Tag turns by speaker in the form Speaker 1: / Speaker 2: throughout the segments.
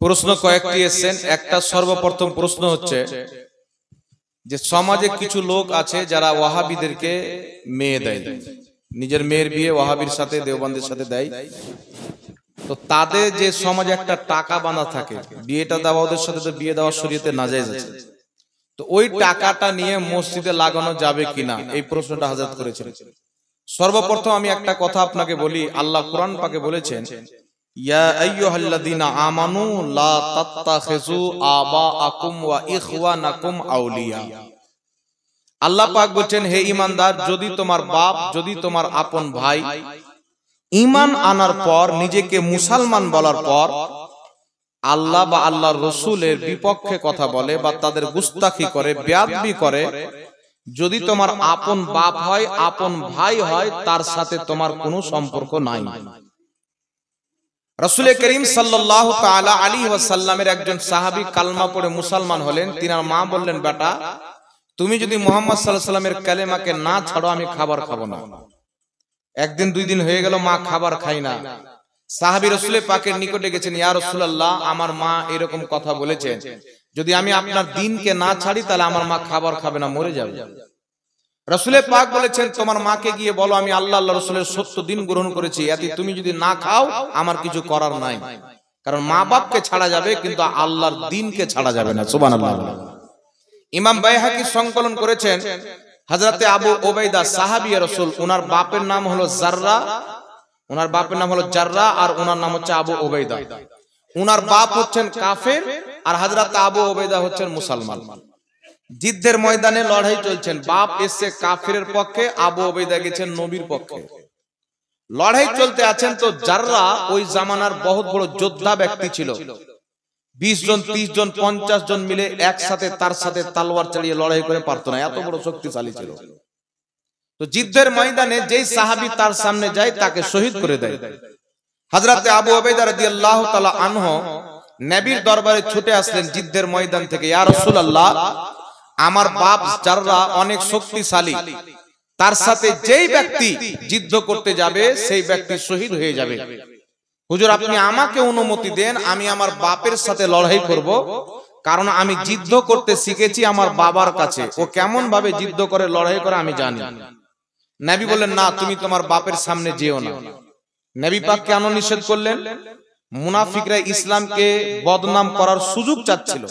Speaker 1: প্রশ্ন কয়েকটি এসেছেন। একটা সর্বপ্রথম প্রশ্ন হচ্ছে যে সমাজে কিছু লোক আছে যারা ওয়াহাবিদেরকে মেয়ে দেয়, নিজের মেয়ের বিয়ে ওয়াহাবির সাথে দেওবন্দের সাথে দেয়। তো তাদের যে সমাজে একটা টাকা বাঁধা থাকে, বিয়েটা দেওয়া ওদের সাথে তো বিয়ে দেওয়া শরীয়তে নাজায়েজ আছে, তো ওই টাকাটা নিয়ে মসজিদে লাগানো যাবে কিনা, এই প্রশ্নটা হযরত করেছেন। সর্বপ্রথম আমি একটা কথা আপনাকে বলি, আল্লাহ কোরআন পাকে বলেছেন, ইয়া আইয়ুহাল্লাযীনা আমানু লা তাত্তাখিযু আবাআকুম ওয়া ইখওয়ানাকুম আউলিয়া। আল্লাহ পাক বলেন, হে ঈমানদার, যদি তোমার বাপ, যদি তোমার আপন ভাই ঈমান আনার পর, নিজেকে মুসলমান বলার পর আল্লাহ বা আল্লাহর রাসূলের বিপক্ষে কথা বলে বা তাদের গুস্তাখি করে, বেয়াদবি করে, যদি তোমার আপন বাপ হয়, আপন ভাই হয়, তার সাথে তোমার কোনো সম্পর্ক নাই। রাসূল করিম সাল্লাল্লাহু তাআলা আলাইহি ওয়াসাল্লামের একজন সাহাবী কালমা পড়ে মুসলমান হলেন। তিনার মা বললেন, বেটা, তুমি যদি মুহাম্মদ সাল্লাল্লাহু আলাইহি ওয়াসাল্লামের কালেমাকে না ছাড়ো, আমি খাবার খাবো না। একদিন দুই দিন হয়ে গেল, মা খাবার খায় না। সাহাবী রাসূল পাকের নিকটে গেছেন, ইয়া রাসূলুল্লাহ, আমার মা এরকম কথা বলেছেন, যদি আমি আপনার দ্বীনকে না ছাড়ি তাহলে আমার মা খাবার খাবে না, মরে যাবে। রাসূল পাক বলেছেন, তোমার মাকে গিয়ে বলো আমি আল্লাহ আল্লাহর রাসূলের সত্য দ্বীন গ্রহণ করেছি, এতে তুমি যদি না খাও আমার কিছু করার নাই। কারণ মা বাপকে ছাড়া যাবে কিন্তু আল্লাহর দ্বীনকে ছাড়া যাবে না। সুবহানাল্লাহ। ইমাম বাইহাকী সংকলন করেছেন, হযরতে আবু উবাইদা সাহাবী রাসূল, ওনার বাপের নাম হলো জাররা, ওনার বাপের নাম হলো জাররা, আর ওনার নাম হচ্ছে আবু উবাইদা। ওনার বাপ হচ্ছেন কাফের আর হযরত আবু উবাইদা হচ্ছেন মুসলমান। যুদ্ধের ময়দানে লড়াই চলছেন, বাপ এসে কাফিরের পক্ষে, আবু উবাইদা গেছেন নবীর পক্ষে। লড়াই চলতে আছেন, তো জাররা ওই জামানার বহুত বড় যোদ্ধা ব্যক্তি ছিল। 20 জন 30 জন 50 জন মিলে একসাথে তার সাথে তলোয়ার চালিয়ে লড়াই করে পারতো না, এত বড় শক্তিশালী ছিল। তো যুদ্ধের ময়দানে যেই সাহাবী তার সামনে যায় তাকে শহীদ করে দেয়। হযরতে আবু উবাইদা রাদিয়াল্লাহু তাআলা আনহু নবীর দরবারে ছুটে আসলেন যুদ্ধের ময়দান থেকে, ইয়া রাসূলুল্লাহ, আমার বাপ জাররা অনেক শক্তিশালী, তার সাথে যেই ব্যক্তি যুদ্ধ করতে যাবে সেই ব্যক্তি শহীদ হয়ে যাবে। হুজুর, আপনি আমাকে অনুমতি দেন, আমি আমার বাপের সাথে লড়াই করব, কারণ আমি যুদ্ধ করতে শিখেছি আমার বাবার কাছে, ও কেমন ভাবে যুদ্ধ করে লড়াই করে আমি জানি। নবী বললেন, না, তুমি তোমার বাপের সামনে যেও না। নবী পাক কেন নিষেধ করলেন? মুনাফিকরা ইসলামকে বদনাম করার সুযোগ চাচ্ছিল।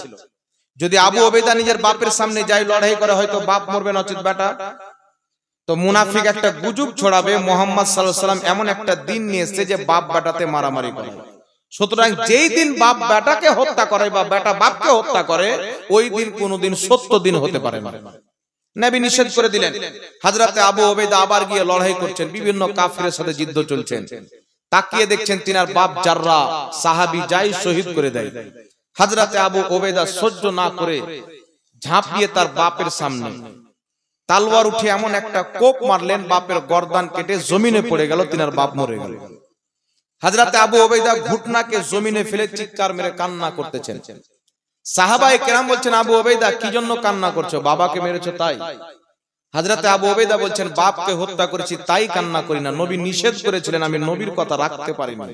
Speaker 1: যদি আবু উবাইদা নিজের বাপের সামনে যায় লড়াই করে, হয়তো বাপ মরবে নচেত বেটা। তো মুনাফিক একটা গুজব ছড়াবে মুহাম্মদ সাল্লাল্লাহু আলাইহি ওয়াসাল্লাম এমন একটা দিন নিয়ে এসেছে যে বাপ বেটাতে মারামারি করে। সুতরাং যেই দিন বাপ বেটাকে হত্যা করে বা বেটা বাপকে হত্যা করে, ওই দিন কোনোদিন সত্য দিন হতে পারে না। নবী নিষেধ করে দিলেন। হযরতে আবু উবাইদা আবার গিয়ে লড়াই করছেন, বিভিন্ন কাফিরের সাথে যুদ্ধ চলছেন। তাকিয়ে দেখছেন তিনার বাপ জাররা সাহাবী যাই শহীদ করে দেয়। হযরতে আবু উবাইদা সহ্য না করে ঝাঁপিয়ে তার বাপের সামনে তলোয়ার উঠে এমন একটা কোপ মারলেন, বাপের গর্দান কেটে জমিনে পড়ে গেল, তিনার বাপ মরে গেল। হযরতে আবু উবাইদা ঘুটনাকে জমিনে ফেলে চিৎকার মেরে কান্না করতেছেন। সাহাবায়ে কেরাম বলছেন, আবু উবাইদা কি জন্য কান্না করছো? বাবাকে মেরেছো তাই? হযরতে আবু উবাইদা বলছেন, বাপকে হত্যা করেছি তাই কান্না করি না, নবী নিষেধ করেছিলেন, আমি নবীর কথা রাখতে পারি না,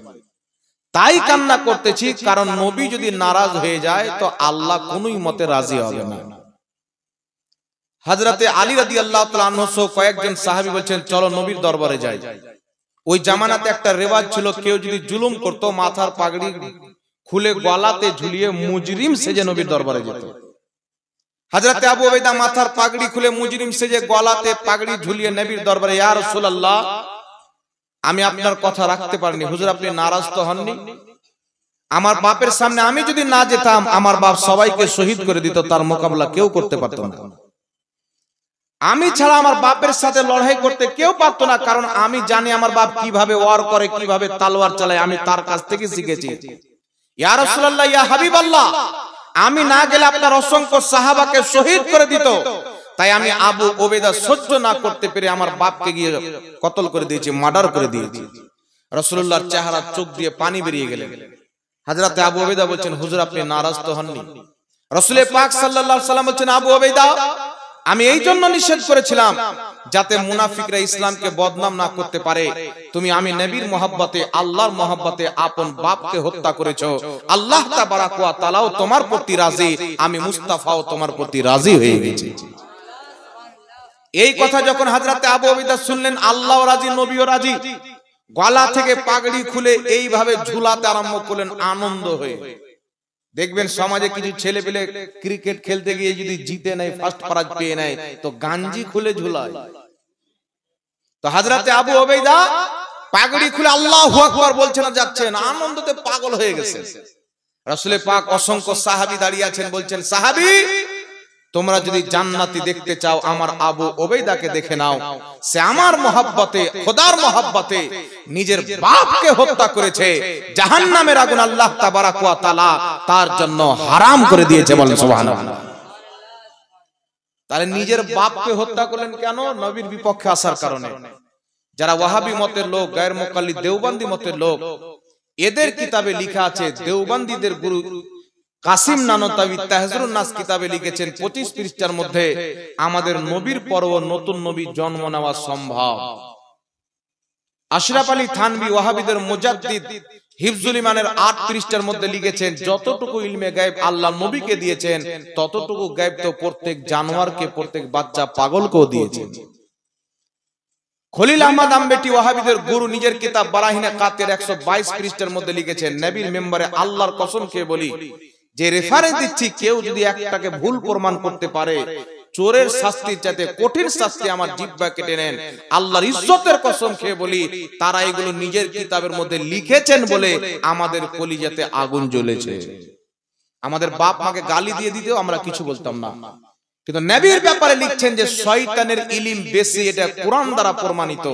Speaker 1: তাই কান্না করতেছি। কারণ নবী যদি নারাজ হয়ে যায় তো আল্লাহ কোনই মতে রাজি হবে না। হযরতে আলী রাদিয়াল্লাহু তাআলা আনহু সহ কয়েকজন সাহাবী বলছেন, চলো নবীর দরবারে যাই। ওই জামানাতে একটা রেওয়াজ ছিল, কেউ যদি জুলুম করত মাথার পাগড়ি খুলে গলাতে ঝুলিয়ে মুজরিম সেজে নবীর দরবারে যেত। হযরতে আবু উবাইদা মাথার পাগড়ি খুলে মুজরিম সেজে গলাতে পাগড়ি ঝুলিয়ে নবীর দরবারে, ইয়া রাসূলুল্লাহ, আমি আপনার কথা রাখতে পারিনি, হুজুর আপনি নারাজ তো হননি? আমার বাপের সামনে আমি যদি না যেতাম, আমার বাপ সবাইকে শহীদ করে দিত, তার মোকাবেলা কেউ করতে পারত না। আমি ছাড়া আমার বাপের সাথে লড়াই করতে কেউ পারতো না, কারণ আমি জানি আমার বাপ কিভাবে ওয়ার করে, কিভাবে তলোয়ার চালায়, আমি তার কাছ থেকে শিখেছি। ইয়া রাসূলুল্লাহ, ইয়া হাবিবাল্লাহ, আমি না গেলে আপনার অসংখ্য সাহাবাকে শহীদ করে দিত, তাই আমি আবু উবাইদা সহ্য না করতে পেরে আমার বাপকে গিয়ে কতল করে দিয়েছি, মার্ডার করে দিয়েছি। রাসূলুল্লাহর চেহারা চোখ দিয়ে পানি বেরিয়ে গেলেন। হযরতে আবু উবাইদা বলছেন, হুজুর আপনি নারাজ তো হননি? রাসূল পাক সাল্লাল্লাহু আলাইহি ওয়াসাল্লাম বলছেন, আবু উবাইদা, আমি এই জন্য নিষেধ করেছিলাম যাতে মুনাফিকরা ইসলামকে বদনাম না করতে পারে। তুমি আমি নবীর মহব্বতে, আল্লাহর মহব্বতে আপন বাপকে হত্যা করেছো। আল্লাহ তাবারাক ওয়া তাআলাও তোমার প্রতি রাজি, আমি মুস্তাফাও তোমার প্রতি রাজি হয়ে গেছি। এই কথা যখন হযরতে আবু উবাইদা শুনলেন, আল্লাহও রাজি, নবীও রাজি, গলা থেকে পাগড়ি খুলে এইভাবে ঝুলাতে আরম্ভ করলেন আনন্দ হয়ে। দেখবেন সমাজে কিছু ছেলে পেলে ক্রিকেট খেলতে গিয়ে যদি জিতে নেয়, ফার্স্ট প্রাইজ পেয়ে নেয়, তো গাঞ্জি খুলে ঝুলায়। তো হযরতে আবু উবাইদা পাগড়ি খুলে আল্লাহু আকবার বলছেন আর যাচ্ছেন, আনন্দতে পাগল হয়ে গেছে। রাসূল পাক অসংখ্য সাহাবী দাঁড়িয়ে আছেন, বলছেন, সাহাবী তোমরা যদি জান্নাতি দেখতে চাও আমার আবু উবাইদাকে দেখে নাও। সে আমার মহব্বতে, খোদার মহব্বতে নিজের বাপকে হত্যা করেছে। জাহান্নামের আগুন আল্লাহ তাবারাক ওয়া তাআলা তার জন্য হারাম করে দিয়েছে, বলেন সুবহানাল্লাহ। তাহলে নিজের বাপকে হত্যা করলেন কেন? নবীর বিপক্ষে আসার কারণে। যারা ওয়াহাবি মতের লোক, গায়ের মুকাল্লিদ দেওবন্দি মতের লোক, এদের কিতাবে লেখা আছে, দেওবন্দীদের গুরু কাসিম নানতাবি তাহজিরুন নাস কিতাবে লিখেছেন 25 পৃষ্ঠার মধ্যে, আমাদের নবীর পরও নতুন নবী জন্ম নেওয়া সম্ভব। আশরাফ আলী থানভী ওয়াহাবিদের মুজাদ্দিদ হিফজুল ইমানের 8 পৃষ্ঠার মধ্যে লিখেছেন, যতটুকু ইলমে গায়েব আল্লাহ নবীকে দিয়েছেন, ততটুকু গায়েব তো প্রত্যেক জানোয়ারকে, প্রত্যেক বাচ্চা পাগলকেও দিয়েছেন। খলিল আহমদ আম্বেটি ওয়াহাবিদের গুরু নিজের কিতাব বারাহিনে কাতের 122 পৃষ্ঠার মধ্যে লিখেছেন, নবীর মেম্বারে আল্লাহর কসম খেয়ে বলি, যে রেফারেন্স দিচ্ছি, কেউ যদি একটাকে ভুল প্রমাণ করতে পারে, চোরের শাস্তির চাইতে কঠিন শাস্তি আমার জিহ্বা কেটে নেন। আল্লাহর ইজ্জতের কসম খেয়ে বলি, তারা এগুলো নিজের কিতাবের মধ্যে লিখেছেন বলে আমাদের কলিজাতে আগুন জ্বলেছে। আমাদের বাপ মাকে গালি দিয়ে দিতেও আমরা কিছু বলতাম না, কিন্তু নবীর ব্যাপারে লিখছেন যে শয়তানের ইলম বেশি, এটা কোরআন দ্বারা প্রমাণিত,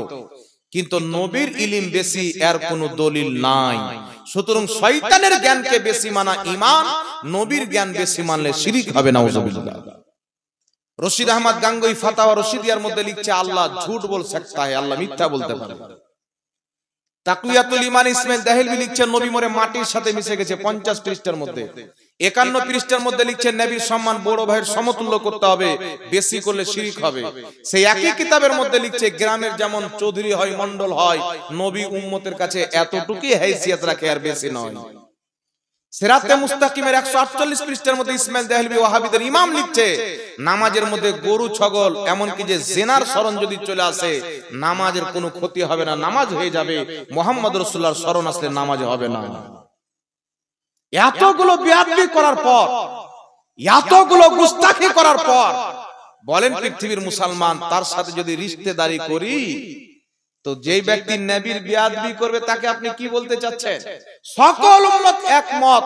Speaker 1: কিন্তু নবীর ইলম বেশি, এর কোনো দলিল নাই। সুতরাং শয়তানের জ্ঞানকে বেশি মানা ঈমান, নবীর জ্ঞান বেশি মানলে শিরক হবে, নাউজুবিল্লাহ। রশিদ আহমদ গাঙ্গুই ফাতাওয়া রশিদিয়ার মধ্যে লিখছে, আল্লাহ ঝুট বল सकता है, আল্লাহ মিথ্যা বলতে পারে। তাকওয়াতুল ঈমান ইসমাইল দেহলভী লিখছেন, নবী মরে মাটির সাথে মিশে গেছে 50 পৃষ্ঠার মধ্যে। 51 পৃষ্ঠার মধ্যে লিখছেন, নবীর সম্মান বড় ভাইয়ের সমতুল্য করতে হবে, বেশি করলে শিরক হবে। সেই একই কিতাবের মধ্যে লিখছে, গ্রামের যেমন চৌধুরী হয়, মন্ডল হয়, নবী উম্মতের কাছে এতটুকুই হাইসিয়ত রাখে, আর বেশি নয়। সিরাতে মুস্তাকিমের 148 পৃষ্ঠার মধ্যে ইসমাইল দেহলভী ওয়াহাবিদের ইমাম লিখছে, নামাজের মধ্যে গরু, ছাগল, এমনকি যে জিনার শরণ যদি চলে আসে, নামাজের কোনো ক্ষতি হবে না, নামাজ হয়ে যাবে। মুহাম্মদ রাসূলুল্লাহর শরণ আসলে নামাজ হবে না। এতগুলো বেয়াদবি করার পর, এতগুলো গুস্তাখি করার পর বলেন, পৃথিবীর মুসলমান তার সাথে যদি রিশতেদারি করি, তো যেই ব্যক্তি নবীর বেয়াদবি করবে তাকে আপনি কি বলতে চাচ্ছেন? সকল উম্মত একমত।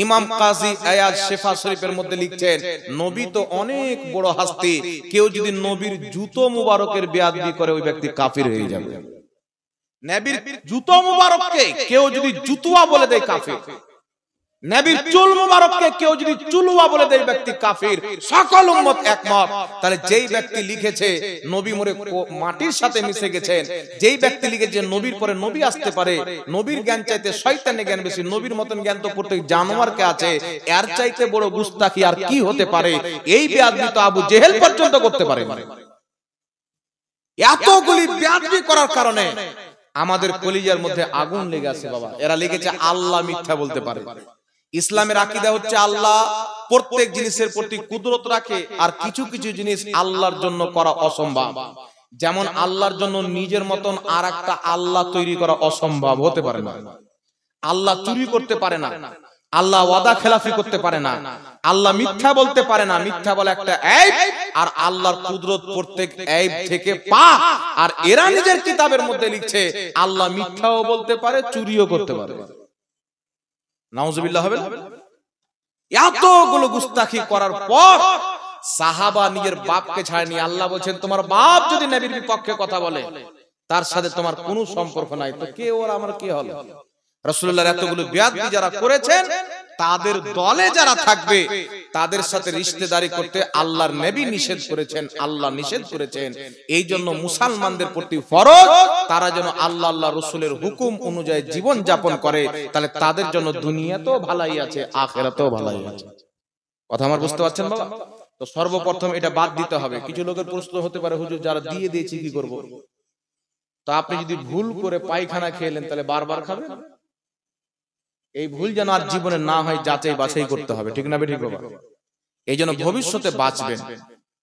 Speaker 1: ইমাম কাজী আয়াজ শিফা শরীফের মধ্যে লিখছেন, নবী তো অনেক বড় হাস্তি, কেউ যদি নবীর জুতো মুবারকের বেয়াদবি করে, ওই ব্যক্তি কাফির হয়ে যাবে। নবীর জুতো মুবারককে কেউ যদি জুতুয়া বলে দেয়, কাফির। নবীর চুল মুবারককে কেউ যদি চুলুয়া বলে দেয়, ব্যক্তি কাফির। সকল উম্মত একমত। তাহলে যেই ব্যক্তি লিখেছে নবী মরে মাটির সাথে মিশে গেছেন, যেই ব্যক্তি লিখেছে নবীর পরে নবী আসতে পারে, নবীর জ্ঞান চাইতে শয়তানের জ্ঞান বেশি, নবীর মতন জ্ঞান তো প্রত্যেক জানোয়ারকে আছে, এর চাইতে বড় গুস্তাখি আর কি হতে পারে? এই বেয়াদবি তো আবু জেহেল পর্যন্ত করতে পারে। এতগুলি বেয়াদবি করার কারণে আমাদের কলিজার মধ্যে আগুন লেগে আছে বাবা। এরা লিখেছে আল্লাহ মিথ্যা বলতে পারে। ইসলামের আকীদা হচ্ছে আল্লাহ প্রত্যেক জিনিসের প্রতি কুদরত রাখে, আর কিছু কিছু জিনিস আল্লাহর জন্য করা অসম্ভব। যেমন আল্লাহর জন্য নিজের মতন আর একটা আল্লাহ তৈরি করা অসম্ভব, হতে পারে না। আল্লাহ চুরি করতে পারে না, আল্লাহ ওয়াদা খেলাফি করতে পারে না, আল্লাহ মিথ্যা বলতে পারে না, মিথ্যা বলা একটা এইব, আর আল্লাহর কুদরত প্রত্যেক এইব থেকে পাক। আর এরা নিজের কিতাবের মধ্যে লিখছে আল্লাহ মিথ্যাও বলতে পারে, চুরিও করতে পারে। নাউজুবিল্লাহ হবে না? এতগুলো গুস্তাখি করার পর সাহাবা নিজের বাপকে ছাড়েনি। আল্লাহ বলছেন, তোমার বাপ যদি নবীর বিপক্ষে কথা বলে, তার সাথে তোমার কোনো সম্পর্ক নাই, তো কে ওর আমার কি হলো? রাসূলুল্লাহর এতগুলো বেয়াদবি যারা করেছেন, তাদের দলে যারা থাকবে, তাদের সাথে রিশতেদারি করতে আল্লাহর নবী নিষেধ করেছেন, আল্লাহ নিষেধ করেছেন। এই জন্য মুসলমানদের প্রতি ফরজ, তারা যেন আল্লাহ আল্লাহ রাসূলের হুকুম অনুযায়ী জীবন যাপন করে, তাহলে তাদের জন্য দুনিয়াতেও ভালাই আছে, আখিরাতেও ভালাই আছে। কথা আমার বুঝতে পারছেন বাবা? তো সর্বপ্রথম এটা বাদ দিতে হবে। কিছু লোকের প্রশ্ন হতে পারে, হুজুর যারা দিয়ে দিয়েছি কি করব? তো আপনি যদি ভুল করে পায়খানা খেলেন তাহলে বারবার খাবেন? এই ভুল যেন আর জীবনে না হয় যাচাই বাছাই করতে হবে, ঠিক না ঠিক বাবা? এই জন্য ভবিষ্যতে বাঁচবেন।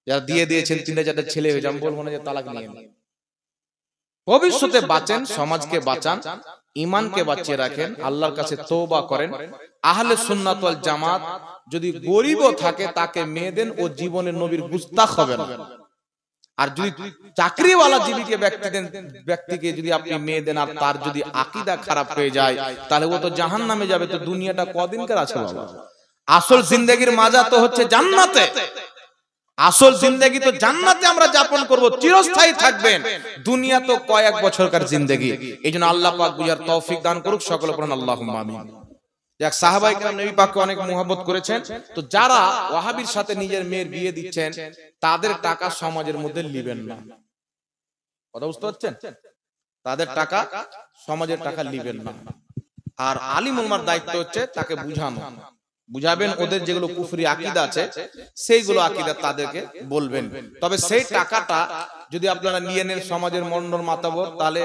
Speaker 1: যারা দিয়ে দিয়েছেন 3-4টা ছেলে হয়ে যান, বলবো না যে তালাক নিয়ে নিন। ভবিষ্যতে বাঁচেন, সমাজকে বাঁচান, ঈমানকে বাঁচিয়ে রাখেন, আল্লাহর কাছে তওবা করেন। আহলে সুন্নাত ওয়াল জামাত যদি গরীবও থাকে তাকে মেয়ে দেন, ও জীবনে নবীর গুস্তাখ হবে না। আর যদি চাকরিওয়ালা জীবিকে ব্যক্তিকে যদি আপনি মেয়ে দেন আর তার যদি আকীদা খারাপ হয়ে যায়, তাহলে ও তো জাহান্নামে যাবে। তো দুনিয়াটা কদিনকার আছে বাবা? আসল জিন্দেগির মাজা তো হচ্ছে জান্নাতে। আসল জিন্দেগি তো জান্নাতে আমরা যাপন করব, চিরস্থায়ী থাকবেন। দুনিয়া তো কয়েক বছরকার জিন্দেগি। এইজন্য আল্লাহ পাক বুঝার তৌফিক দান করুক। সকলে পড়ুন আল্লাহুম্মা আমিন। যাক, সাহাবায়ে কেরাম নবী পাককে অনেক মুহাব্বত করেছেন। তো যারা ওয়াহাবীর সাথে নিজের মেয়ের বিয়ে দিচ্ছেন, তাদের টাকা সমাজের মধ্যে লিবেন না। কথা বুঝতে পারছেন? তাদের টাকা সমাজের টাকা লিবেন না। আর আলিম উলামার দায়িত্ব হচ্ছে তাকে বুঝানো। বুঝাবেন, ওদের যেগুলো কুফরি আকীদা আছে সেইগুলো আকীদা তাদেরকে বলবেন। তবে সেই টাকাটা যদি আপনারা নিয়ে নেন সমাজের মন্ডল মাতাবর, তাহলে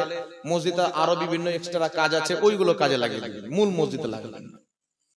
Speaker 1: মসজিদে আরো বিভিন্ন এক্সট্রা কাজ আছে, ওইগুলো কাজে লাগিয়ে দিবেন, মূল মসজিদে লাগাবেন না।